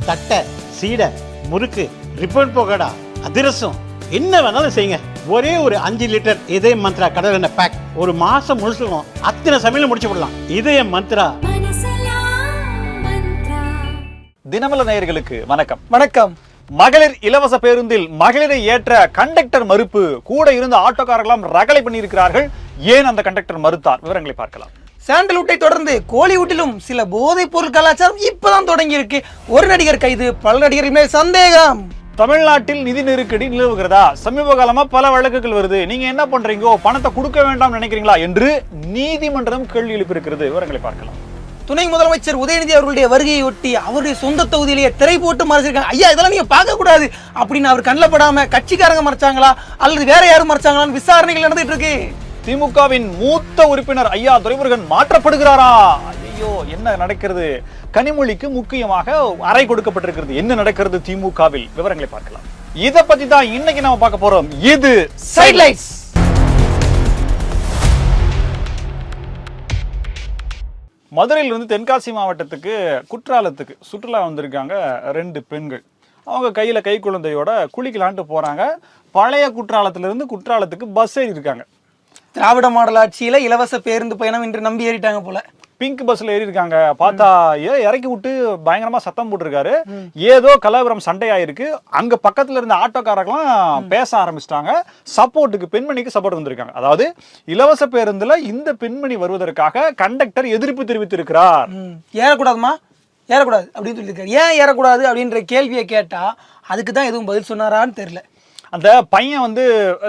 தட்டை, சீடை, முறுக்கு, ரிப்பன் பக்கோடா, அதிரசம், என்ன வேணாலும் செய்யுங்க. ஒரே ஒரு 5 லிட்டர் இதய மந்த்ரா கடல் எண்ணெய் பேக் ஒரு மாசம் முழுசுக்கும் அத்தனை சமையல முடிச்சு விடலாம். இதய மந்த்ரா. தினமல நேயர்களுக்கு வணக்கம். வணக்கம். மகளிர் இலவச பேருந்தில் மகளிரை ஏற்ற கண்டக்டர் மறுப்பு. கூட இருந்த ஆட்டோக்காரர்களாம் ரகளை பண்ணியிருக்கிறார்கள். ஏன் அந்த கண்டக்டர் மறுத்தார்? விவரங்களை பார்க்கலாம். சாண்டல்வுட்டை தொடர்ந்து கோலிவுட்டிலும் சில போதைப் பொருள் கலாச்சாரம் இப்பதான் தொடங்கி இருக்கு. ஒரு நடிகர் கைது, பல நடிகர்கள் மேல் சந்தேகம். தமிழ்நாட்டில் நிதி நெருக்கடி நிலவுகிறதா? சமீப காலமா பல வழக்குகள் வருது. நீங்க என்ன பண்றீங்க? பணத்தை கொடுக்க வேண்டாம் நினைக்கிறீங்களா என்று நீதிமன்றம் கேள்வி எழுப்பியிருக்கிறது. விவரங்களை பார்க்கலாம். துணை முதலமைச்சர் உதயநிதி அவர்களுடைய வருகையை ஒட்டி அவருடைய சொந்த தொகுதியிலேயே திரை போட்டு மறைச்சிருக்காங்க. ஐயா, இதெல்லாம் நீங்க பார்க்க கூடாது அப்படின்னு அவர் கண்ணில் படாம கட்சிக்காரங்க மறைச்சாங்களா அல்லது வேற யாரும் மறைச்சாங்களான்னு விசாரணைகள் நடந்துட்டு இருக்கு. திமுகவின் மூத்த உறுப்பினர் ஐயா துரைமுருகன் மாற்றப்படுகிறாரா? ஐயோ, என்ன நடக்கிறது? கனிமொழிக்கு முக்கியமாக அறை கொடுக்கப்பட்டிருக்கிறது. என்ன நடக்கிறது திமுகவில்? விவரங்களை பார்க்கலாம். இத பத்தி தான் இன்னைக்கு நாம பார்க்க போறோம். இது சைட்லைட்ஸ். மதுரையிலிருந்து தென்காசி மாவட்டத்துக்கு குற்றாலத்துக்கு சுற்றுலா வந்திருக்காங்க 2 பெண்கள். அவங்க கையில கை குழந்தையோட குளிக்கலான்ட்டு போறாங்க. பழைய குற்றாலத்திலிருந்து குற்றாலத்துக்கு பஸ் ஏறி இருக்காங்க. திராவிட மாடல் ஆட்சியில இலவச பேருந்து பயணம் என்று நம்பி ஏறிட்டாங்க போல. பிங்க் பஸ்ல ஏறி இருக்காங்க. பார்த்தா இறக்கி விட்டு பயங்கரமா சத்தம் போட்டிருக்காரு. ஏதோ கலவரம் சண்டையாயிருக்கு. அங்க பக்கத்துல இருந்த ஆட்டோக்காரர்கள்லாம் பேச ஆரம்பிச்சிட்டாங்க. சப்போர்ட்டுக்கு பெண்மணிக்கு சப்போர்ட் வந்திருக்காங்க. அதாவது இலவச பேருந்துல இந்த பெண்மணி வருவதற்காக கண்டக்டர் எதிர்ப்பு தெரிவித்திருக்கிறார். ஏறக்கூடாதுமா, ஏறக்கூடாது அப்படின்னு சொல்லியிருக்காரு. ஏன் ஏறக்கூடாது அப்படின்ற கேள்வியை கேட்டா அதுக்கு தான் எதுவும் பதில் சொன்னாரான்னு தெரியல. அந்த பையன் வந்து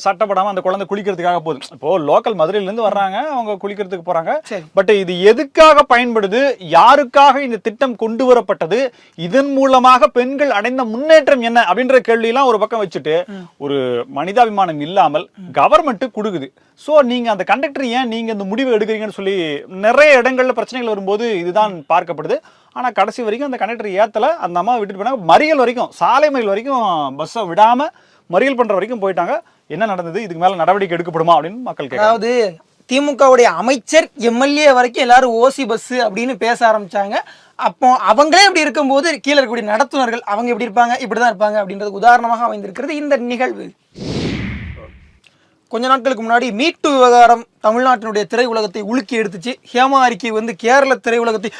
சட்டப்படாம அந்த குழந்தை குளிக்கிறதுக்காக போகுது. இப்போ லோக்கல் மதுரையில இருந்து வர்றாங்க, அவங்க குளிக்கிறதுக்கு போறாங்க. பட் இது எதுக்காக பயன்படுது? யாருக்காக இந்த திட்டம் கொண்டு வரப்பட்டது? இதன் மூலமாக பெண்கள் அடைந்த முன்னேற்றம் என்ன அப்படின்ற கேள்வி எல்லாம் ஒரு பக்கம் வச்சுட்டு ஒரு மனிதாபிமானம் இல்லாமல் கவர்மெண்ட் கொடுக்குது. சோ நீங்க அந்த கண்டக்டர் ஏன் நீங்க இந்த முடிவு எடுக்கிறீங்கன்னு சொல்லி நிறைய இடங்கள்ல பிரச்சனைகள் வரும்போது இதுதான் பார்க்கப்படுது. ஆனா கடைசி வரைக்கும் அந்த கண்டக்டர் ஏத்தல. அந்த அம்மா விட்டுட்டு போனாங்க. மறியல் வரைக்கும், சாலை மறியல் வரைக்கும் பஸ்ஸை விடாம மறியல் பண்ற வரைக்கும் போயிட்டாங்க. என்ன நடந்தது? இதுக்கு மேல நடவடிக்கை எடுக்கப்படுமா அப்படின்னு மக்கள் கேட்க. அதாவது திமுகவுடைய அமைச்சர் எம்எல்ஏ வரைக்கும் எல்லாரும் ஓசி பஸ் அப்படின்னு பேச ஆரம்பிச்சாங்க. அப்போ அவங்களே இப்படி இருக்கும்போது கீழே இருக்கக்கூடிய நடத்துனர்கள் அவங்க எப்படி இருப்பாங்க, இப்படிதான் இருப்பாங்க அப்படின்றது உதாரணமாக அமைந்திருக்கிறது இந்த நிகழ்வு. கொஞ்ச நாட்களுக்கு முன்னாடி மீட்டு விவகாரம் தமிழ்நாட்டினுடைய திரையுலகத்தை உலுக்கி எடுத்துச்சு. ஹேமா அறிக்கை வந்து கேரள திரையுலகத்தை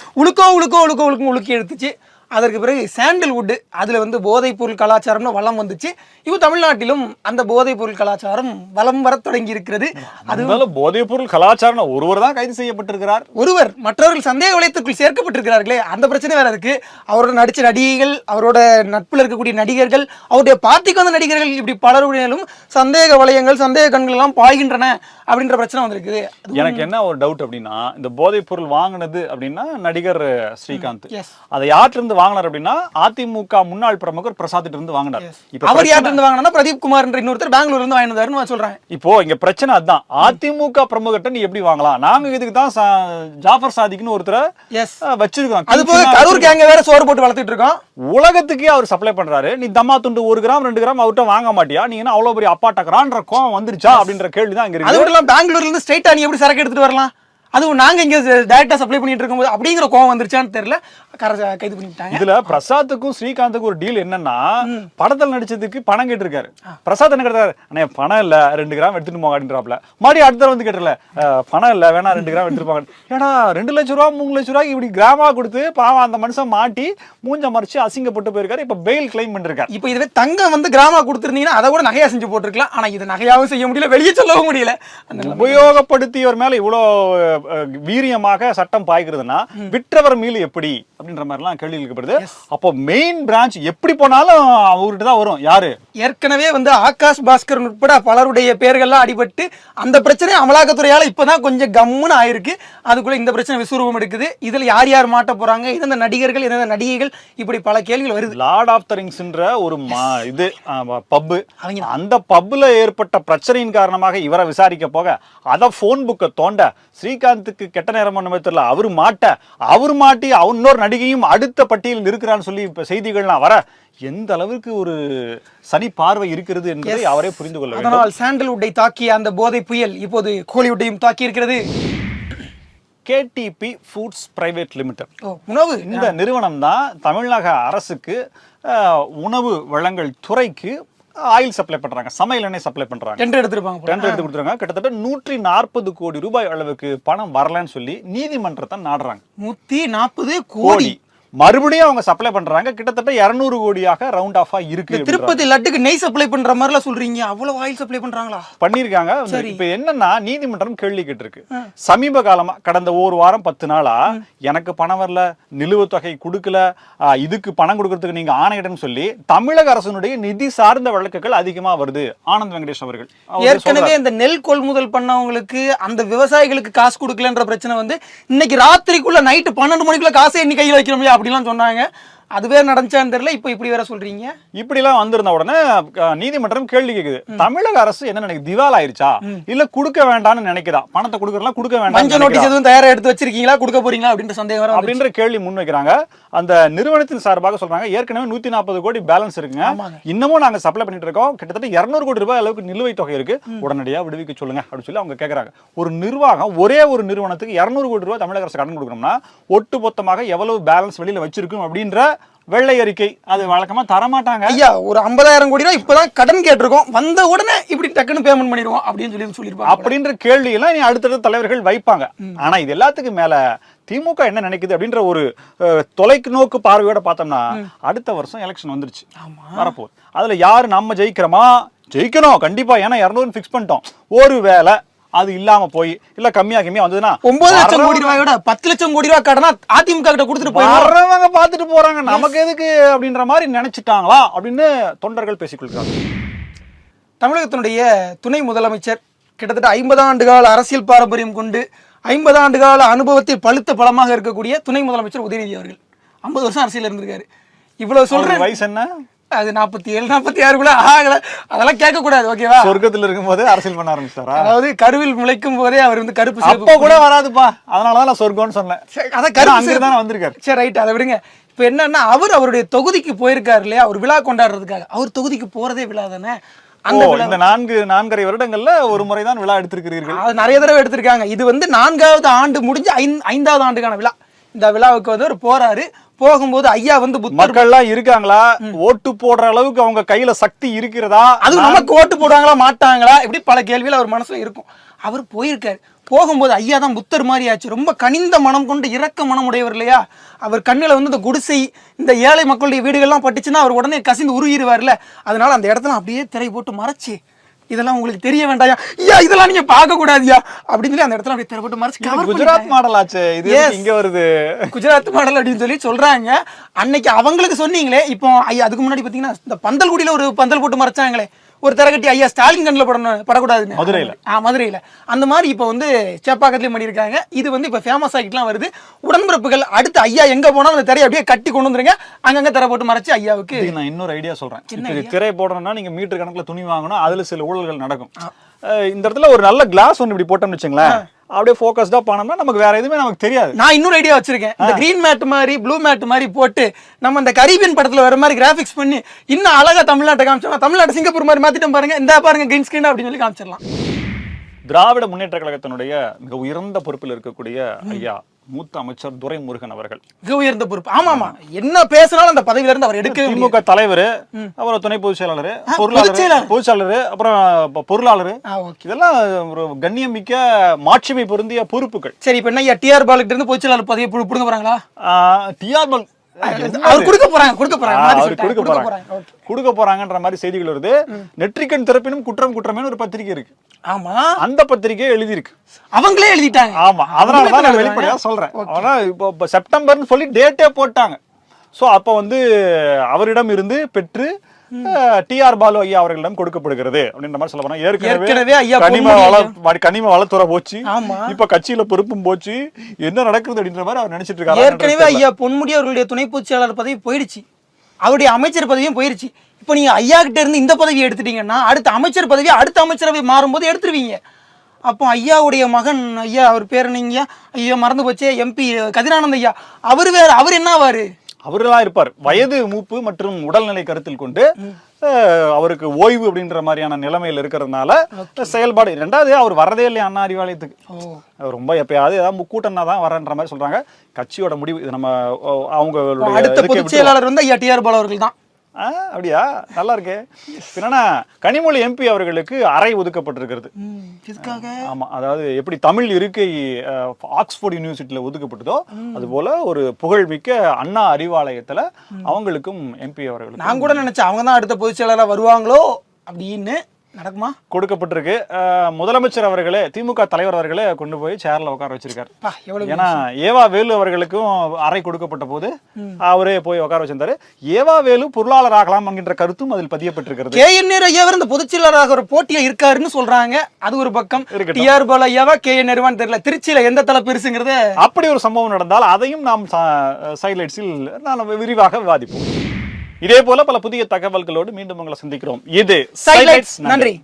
உலுக்கி எடுத்துச்சு. அதற்கு பிறகு சாண்டல்வுட் அதில் வந்து போதைப் பொருள் கலாச்சாரம்னு வளம் வந்துச்சு. இப்போ தமிழ்நாட்டிலும் அந்த போதைப் பொருள் கலாச்சாரம் வளம் வர தொடங்கி இருக்கிறது. அது போதைப் பொருள் கலாச்சாரம் ஒருவர் தான் கைது செய்யப்பட்டிருக்கிறார். ஒருவர், மற்றவர்கள் சந்தேக வளையத்துக்குள் சேர்க்கப்பட்டிருக்கிறார்களே, அந்த பிரச்சனை வேற இருக்கு. அவரோட நடிச்ச நடிகைகள், அவரோட நட்புல இருக்கக்கூடிய நடிகர்கள், அவருடைய பார்ட்டிக்கு வந்த நடிகர்கள், இப்படி பலருடையும் சந்தேக வளையங்கள், சந்தேக கண்கள் எல்லாம் பாய்கின்றன அப்படின்ற பிரச்சனை வந்திருக்குது. எனக்கு என்ன ஒரு டவுட் அப்படின்னா, இந்த போதைப் பொருள் வாங்கினது அப்படின்னா நடிகர் ஸ்ரீகாந்த். அதை யார்கிட்ட இருந்து வாங்கினார் அப்படின்னா அதிமுக முன்னாள் பிரமுகர் பிரசாத் இருந்து வாங்கினார். அவர் யார்கிட்ட இருந்து வாங்கினா பிரதீப் குமார் என்ற இன்னொருத்தர் பெங்களூர்ல இருந்து வாங்கினாருன்னு நான் சொல்றேன். இப்போ இங்க பிரச்சனை அதுதான். அதிமுக பிரமுகர்ட்ட நீ எப்படி வாங்கலாம்? நாங்க இதுக்கு தான் ஜாஃபர் சாதிக்னு ஒருத்தரை வச்சிருக்கோம். அது போக கரூர் கேங்க வேற சோறு போட்டு வளர்த்துட்டு இருக்கோம். உலகத்துக்கே அவர் சப்ளை பண்றாரு. நீ தம்மா துண்டு 1 கிராம் 2 கிராம் அவர்கிட்ட வாங்க மாட்டியா? நீ என்ன அவ்வளவு பெரிய அப்பாட்டக்கறான்ற கோவம் வந்துருச்சா அப்படின்ற கேள்விதான் இங்க இருக்கு. அதுவும் பெங்களூர்ல இருந்து ஸ்ட்ரைட்டா நீ எப்படி சரக்கு எடுத்துட்டு வரலாம்? அதுவும் நாங்க இங்க டைரக்டா சப்ளை பண்ணிட்டு இருக்கும்போது அப்படிங்கிற கோவம் வந்துருச்சான்னு தெரியல. கைது பண்ணிட்டாங்க. இதுல பிரசாத்துக்கும் ஸ்ரீகாந்துக்கும் ஒரு டீல் என்னன்னா, படத்தில் நடிச்சதுக்கு பணம் கேட்டிருக்காரு. பிரசாத் என்ன கேட்டாரு? அண்ணே பணம் இல்ல, 2 கிராம் எடுத்துட்டு போங்க அப்படின்றாப்ல. மறுபடி அடுத்த வந்து கேட்டல, பணம் இல்ல, வேணா 2 கிராம் எடுத்துட்டு போங்க. ஏன்னா 2 லட்சம் ரூபா 3 லட்சம் ரூபாய்க்கு இப்படி கிராமா கொடுத்து பாவம் அந்த மனுஷன் மாட்டி மூஞ்ச மறைச்சு அசிங்கப்பட்டு போயிருக்காரு. இப்ப பெயில் கிளைம் பண்ணிருக்காரு. இப்ப இதுவே தங்கம் வந்து கிராமா கொடுத்துருந்தீங்கன்னா அதை கூட நகையா செஞ்சு போட்டிருக்கலாம். ஆனா இது நகையாவும் செய்ய முடியல, வெளியே சொல்லவும் முடியல. உபயோகப்படுத்தியவர் மேல இவ்வளவு வீரியமாக சட்டம் பாய்க்கிறதுனா விற்றவர் மீது எப்படி அப்படின்ற மாதிரி எல்லாம் கேள்வி கேட்கப்படுது. அப்போ மெயின் பிரான்ச் எப்படி போனாலும் அவர்கிட்ட தான் வரும். யாரு? ஏற்கனவே வந்து ஆகாஷ் பாஸ்கர் உட்பட பலருடைய பேர்கள்லாம் அடிபட்டு அந்த பிரச்சனை அமலாக்கத்துறையால இப்பதான் கொஞ்சம் கம்முன்னு ஆயிருக்கு. அதுக்குள்ள இந்த பிரச்சனை விஸ்வரூபம் எடுக்குது. இதுல யார் யார் மாட்ட போறாங்க, எந்தெந்த நடிகர்கள், எந்தெந்த நடிகைகள், இப்படி பல கேள்விகள் வருது. லார்ட் ஆஃப் த ரிங்ஸ்ன்ற ஒரு இது பப்பு, அந்த பப்புல ஏற்பட்ட பிரச்சனையின் காரணமாக இவரை விசாரிக்க போக அத போன் புக்கை தோண்ட ஸ்ரீகாந்துக்கு கெட்ட நேரம் தெரியல, அவரு மாட்டி இன்னொரு நடிகையும் அடுத்த பட்டியலில் இருக்கிறான்னு சொல்லி செய்திகள்லாம் வர எந்த அளவுக்கு ஒரு சனி பார்வை இருக்கிறது என்பதை அவரே புரிந்து கொள்ள வேண்டும். அதனால் சாண்டல்வுட்டை தாக்கிய அந்த போதை புயல் இப்போது கோலிவுட்டையும் தாக்கி இருக்கிறது. KDP foods private limited. உணவு இந்த நிறுவனம் தான் தமிழக அரசுக்கு உணவு வழங்கல் துறைக்கு ஆயில் சப்ளை பண்றாங்க, சமையல் எண்ணெய் சப்ளை பண்றாங்க. டெண்டர் எடுத்து கொடுத்துருக்காங்க. கிட்டத்தட்ட 140 கோடி ரூபாய் அளவுக்கு பணம் வரலன்னு சொல்லி நீதிமன்றத்தை நாடுறாங்க. 140 கோடி மறுபடியும் அவங்க சப்ளை பண்றாங்க. கிட்டத்தட்ட 200 கோடியாக ரவுண்ட் ஆஃபா இருக்கு. திருப்பதி லட்டுக்கு நெய் சப்ளை பண்ற மாதிரிலாம் சொல்றீங்க, அவ்வளவு ஆயில் சப்ளை பண்றாங்களா? பண்ணிருக்காங்க. இப்ப என்னன்னா நீதிமன்றம் கேள்வி கேட்டிருக்கு. சமீப காலமா கடந்த ஒரு வாரம் 10 நாளா எனக்கு பணம் வரல, நிலுவைத் தொகை கொடுக்கல, இதுக்கு பணம் கொடுக்கறதுக்கு நீங்க ஆணையிடன்னு சொல்லி தமிழக அரசினுடைய நிதி சார்ந்த வழக்குகள் அதிகமா வருது. ஆனந்த் வெங்கடேஷ் அவர்கள் ஏற்கனவே இந்த நெல் கொள்முதல் பண்ணவங்களுக்கு அந்த விவசாயிகளுக்கு காசு கொடுக்கலன்ற பிரச்சனை வந்து இன்னைக்கு ராத்திரிக்குள்ள நைட்டு 12 மணிக்குள்ள காசை எண்ணி கையில் வைக்கிறோம் அப்படிலாம் சொன்னாங்க. அதுவே நடந்துச்சான்னு தெரியல. இப்ப இப்படி வேற சொல்றீங்க. இப்படி எல்லாம் வந்திருந்த உடனே நீதிமன்றம் கேள்வி கேக்குது, தமிழக அரசு என்ன நினைக்குது, திவால் ஆயிருச்சா இல்ல கொடுக்க வேண்டாம்னு நினைக்கிறா, பணத்தை கொடுக்கறலாம் கொடுக்க வேண்டாம், மஞ்சள் நோட்டீஸ் எதுவும் தயாரா எடுத்து வச்சிருக்கீங்களா, கொடுக்க போறீங்களா அப்படின்ற சந்தேகம் அப்படின்ற கேள்வி முன் வைக்கிறாங்க. அந்த நிறுவனத்தின் சார்பாக சொல்றாங்க, ஏற்கனவே 140 கோடி பேலன்ஸ் இருக்குங்க, இன்னமும் நாங்க சப்ளை பண்ணிட்டு இருக்கோம், கிட்டத்தட்ட 200 கோடி ரூபாய் அளவுக்கு நிலுவைத் தொகை இருக்கு, உடனடியா விடுவிக்க சொல்லுங்க அப்படின்னு சொல்லி அவங்க கேட்கறாங்க. ஒரு நிர்வாகம் ஒரே ஒரு நிறுவனத்துக்கு 200 கோடி ரூபாய் தமிழக அரசு கடன் கொடுக்கணும்னா ஒட்டு மொத்தமாக எவ்வளவு பேலன்ஸ் வெளியில வச்சிருக்கும் அப்படின்ற வெள்ளை அறிக்கை அது வழக்கமா தரமாட்டாங்க. ஐயா ஒரு 50,000 கோடி ரூபாய் இப்பதான் கடன் கேட்டிருக்கோம், வந்த உடனே இப்படி டக்குன்னு பேமெண்ட் பண்ணிடுவோம் அப்படின்னு சொல்லிருப்பாங்க. அப்படின்ற கேள்வி எல்லாம் இனி அடுத்தடுத்த தலைவர்கள் வைப்பாங்க. ஆனா இது எல்லாத்துக்கும் மேல திமுக என்ன நினைக்குது அப்படின்ற ஒரு தொலைநோக்கு பார்வையோட பார்த்தோம்னா அடுத்த வருஷம் எலெக்ஷன் வந்துருச்சு, வரப்போகுது. அதுல யாரு நம்ம ஜெயிக்கணும் கண்டிப்பா, ஏன்னா 200 ஃபிக்ஸ் பண்ணிட்டோம். ஒருவேளை அது இல்லாம போய் இல்ல கம்மியா வந்ததுன்னா 9 லட்சம் கோடி ரூபாயோட 10 லட்சம் கோடி ரூபாய் கடனா அதிமுக கிட்ட கொடுத்துட்டு போறவங்க பாத்துட்டு போறாங்க, நமக்கு எதுக்கு அப்படின்ற மாதிரி நினைச்சிட்டாங்களா அப்படின்னு தொண்டர்கள் பேசிக்கொள்கிறாங்க. தமிழகத்தினுடைய துணை முதலமைச்சர் கிட்டத்தட்ட 50 ஆண்டுகால அரசியல் பாரம்பரியம் கொண்டு 50 ஆண்டுகால அனுபவத்தில் பழுத்த பலமாக இருக்கக்கூடிய துணை முதலமைச்சர் உதயநிதி அவர்கள் 50 வருஷம் அரசியல் இருந்திருக்காரு. இவ்வளவு சொல்ற வயசு என்ன? அது 47 46 கூட ஆகல, அதெல்லாம் கேட்க கூடாது. ஓகேவா? சொர்க்கத்துல இருக்கும் போதே அரசியல் பண்ண ஆரம்பிச்சாரா? அதாவது கருவில் முளைக்கும் போதே அவர் வந்து கருப்பு அப்போ கூட வராதுப்பா, அதனாலதான் நான் சொர்க்கம்னு சொன்னேன். அதான் கருப்பு அங்கதான் வந்திருக்காரு. சரி ரைட், அதை விடுங்க. இப்ப என்னன்னா அவருடைய தொகுதிக்கு போயிருக்காரு இல்லையா, அவர் விழா கொண்டாடுறதுக்காக. அவர் தொகுதிக்கு போறதே விழா தானே. இந்த 4.5 வருடங்கள்ல ஒரு முறைதான் விழா எடுத்திருக்கிறீர்கள். அது நிறைய தடவை எடுத்திருக்காங்க. இது வந்து 4வது ஆண்டு முடிஞ்சு 5வது ஆண்டுக்கான விழா. இந்த விழாவுக்கு வந்து அவர் போறாரு. போகும்போது ஐயா வந்து மக்கள்லாம் இருக்காங்களா, ஓட்டு போடுற அளவுக்கு அவங்க கையில சக்தி இருக்கிறதா, அது நமக்கு ஓட்டு போடுவாங்களா மாட்டாங்களா, இப்படி பல கேள்விகள் அவர் மனசுல இருக்கும். அவர் போயிருக்காரு. போகும்போது ஐயா தான் புத்தர் மாதிரி ஆச்சு. ரொம்ப கனிந்த மனம் கொண்டு இரக்க மனம் உடையவர் இல்லையா. அவர் கண்ணுல வந்து இந்த குடிசை, இந்த ஏழை மக்களுடைய வீடுகள்லாம் பட்டுச்சுன்னா அவர் உடனே கசிந்து உருகிடுவார்ல. அதனால அந்த இடத்துல அப்படியே திரை போட்டு மறைச்சு, இதெல்லாம் உங்களுக்கு தெரிய வேண்டாயா, ஐயா இதெல்லாம் நீங்க பார்க்க கூடாதியா அப்படின்னு சொல்லி அந்த இடத்துல அப்படியே திரை போட்டு மறைச்சு. குஜராத் மாடல் ஆச்சு இது, இங்க வருது குஜராத் மாடல் அப்படின்னு சொல்லி சொல்றாங்க. அன்னைக்கு அவங்களுக்கு சொன்னீங்களே, இப்போ ஐயா அதுக்கு முன்னாடி பாத்தீங்கன்னா இந்த பந்தல்குடியில ஒரு பந்தல் போட்டு மறைச்சாங்களே, ஒரு தரகட்டி ஐயா ஸ்டாலின் கண்ணில் படக்கூடாதுன்னு மதுரையில. அந்த மாதிரி இப்ப வந்து சேப்பாக்கத்துலயும் பண்ணியிருக்காங்க. இது வந்து இப்ப ஃபேமஸ் ஆகிட்டுலாம் வருது. உடன்பிறப்புகள் அடுத்து ஐயா எங்க போனாலும் அந்த திரையை அப்படியே கட்டி கொண்டு வந்துருங்க, அங்கங்க திரை போட்டு மறைச்சு ஐயாவுக்கு. நான் இன்னொரு ஐடியா சொல்றேன். திரை போடணும்னா நீங்க மீட்டர் கணக்குல துணி வாங்கணும், அதுல சில ஊழல்கள் நடக்கும். இந்த இடத்துல ஒரு நல்ல கிளாஸ் ஒன்று இப்படி போட்டோம்னு வச்சுங்களேன், அப்படியே ஃபோக்கஸ்டா பண்ணோம்னா நமக்கு வேற எதுவுமே நமக்கு தெரியாது. நான் இன்னொரு ஐடியா வச்சிருக்கேன். இந்த கிரீன் மேட் மாதிரி ப்ளூ மேட் மாதிரி போட்டு நம்ம இந்த கரீபியன் படத்துல வர மாதிரி கிராபிக்ஸ் பண்ணி இன்னும் அழகா தமிழ்நாட்டை காமிச்சோம். தமிழ்நாடு சிங்கப்பூர் மாதிரி மாத்திட்டோம் பாருங்க, இந்த பாருங்க கிரீன் ஸ்கிரீன் அப்படின்னு சொல்லி காமிச்சிடலாம். திராவிட முன்னேற்ற கழகத்தினுடைய மிக உயர்ந்த பொறுப்பில் இருக்கக்கூடிய ஐயா மூத்த அமைச்சர் துரைமுருகன் அவர்கள், மிக உயர்ந்த பொறுப்பு. ஆமா ஆமா, என்ன பேசினாலும் அந்த பதவியில இருந்து அவர் எடுக்க. திமுக தலைவர், அப்புறம் துணை பொதுச் செயலாளர், பொதுச் செயலாளர், அப்புறம் பொருளாளர், இதெல்லாம் ஒரு கண்ணியமிக்க மாட்சிமை பொருந்திய பொறுப்புகள். சரி, இப்ப என்ன டிஆர் பாலுக்கு இருந்து பொதுச் செயலாளர் பதவியை புடுங்க போறாங்களா? டிஆர் பால் கொடுக்க போறாங்கன்ற மாதிரி செய்திகள் வருது. நெற்றிக்கண் திறப்பினும் குற்றம் குற்றமேனு ஒரு பத்திரிகை இருக்கு. ஆமா, அந்த பத்திரிகை எழுதி இருக்கு, அவங்களே எழுதிட்டாங்க. ஆமா, அதனாலதான் நான் வெளிப்படையா சொல்றேன். ஆனா இப்போ செப்டம்பர்னு சொல்லி டேட்டே போட்டாங்க. சோ அப்ப வந்து அவரிடம் இருந்து பெற்று டிஆர் பாலு ஐயா அவர்களிடம் கொடுக்கப்படுகிறது அப்படின்ற மாதிரி சொல்ல போனா, ஏற்கனவே கனிம வளத்துறை போச்சு, இப்ப கட்சியில பொறுப்பும் போச்சு, என்ன நடக்குது அப்படின்ற மாதிரி அவர் நினைச்சிட்டு இருக்காரு. ஏற்கனவே ஐயா பொன்முடி அவர்களுடைய துணை பொதுச் செயலாளர் பதவி போயிடுச்சு, அவருடைய அமைச்சர் பதவியும் போயிருச்சு. இப்ப நீங்க ஐயா கிட்ட இருந்து இந்த பதவி எடுத்துட்டீங்கன்னா அடுத்த அமைச்சர் பதவி அடுத்த அமைச்சரவை மாறும்போது எடுத்துருவீங்க. அப்போ ஐயாவுடைய மகன், ஐயா அவர் பேர் நீங்க ஐயா மறந்து போச்சே, எம்பி கதிரானந்த் ஐயா, அவர் வேற, அவர் என்னவாரு? அவர்தான் இருப்பார். வயது மூப்பு மற்றும் உடல்நிலை கருத்தில் கொண்டு அவருக்கு ஓய்வு அப்படின்ற மாதிரியான நிலைமையில் இருக்கிறதுனால செயல்பாடு. ரெண்டாவது அவர் வரதே இல்லையா அண்ணா அறிவாலயத்துக்கு, ரொம்ப எப்பயாவது ஏதாவது முக்கூட்டம்னா தான் வரன்ற மாதிரி சொல்றாங்க. கட்சியோட முடிவு இது. நம்ம அவங்களுடைய அடுத்த பொதுச் செயலாளர் வந்து ஐயா டிஆர் பாலு அவர்கள் தான். அப்படியா, நல்லா இருக்கே. என்னன்னா கனிமொழி எம்பி அவர்களுக்கு அறை ஒதுக்கப்பட்டிருக்கிறது. ஆமா, அதாவது எப்படி தமிழ் இருக்கை ஆக்ஸ்போர்ட் யூனிவர்சிட்டியில ஒதுக்கப்பட்டதோ அது போல ஒரு புகழ்மிக்க அண்ணா அறிவாலயத்துல அவங்களுக்கும் எம்பி அவர்களுக்கு. நான் கூட நினைச்சேன் அவங்க தான் அடுத்த பொதுச் செயலாளர் வருவாங்களோ அப்படின்னு. நடக்குமா? கொடுக்கப்பட்டிருக்கு. முதலமைச்சர் அவர்களே, திமுக தலைவர் அவர்களே கொண்டு போய் சேர்ல உட்கார வச்சிருக்காரு. ஏன்னா ஏவா வேலு அவர்களுக்கும் அறை கொடுக்கப்பட்ட போது அவரே போய் உட்கார வச்சிருந்தாரு. ஏவா வேலு பொருளாளர் ஆகலாம் என்கின்ற கருத்தும் அதில் பதியப்பட்டிருக்கிறது. KN நேரு ஐயாவர் இந்த பொதுச் செயலாளராக ஒரு போட்டியா இருக்காருன்னு சொல்றாங்க. அது ஒரு பக்கம். டிஆர் பாலு ஐயாவா KN நேருவான்னு தெரியல. திருச்சியில எந்த தலை பெருசுங்கிறது. அப்படி ஒரு சம்பவம் நடந்தால் அதையும் நாம் சைலைட்ஸில் நாம் விரிவாக விவாதிப்போம். இதே போல பல புதிய தகவல்களோடு மீண்டும் உங்களை சந்திக்கிறோம். இது சைலைட்ஸ். நன்றி.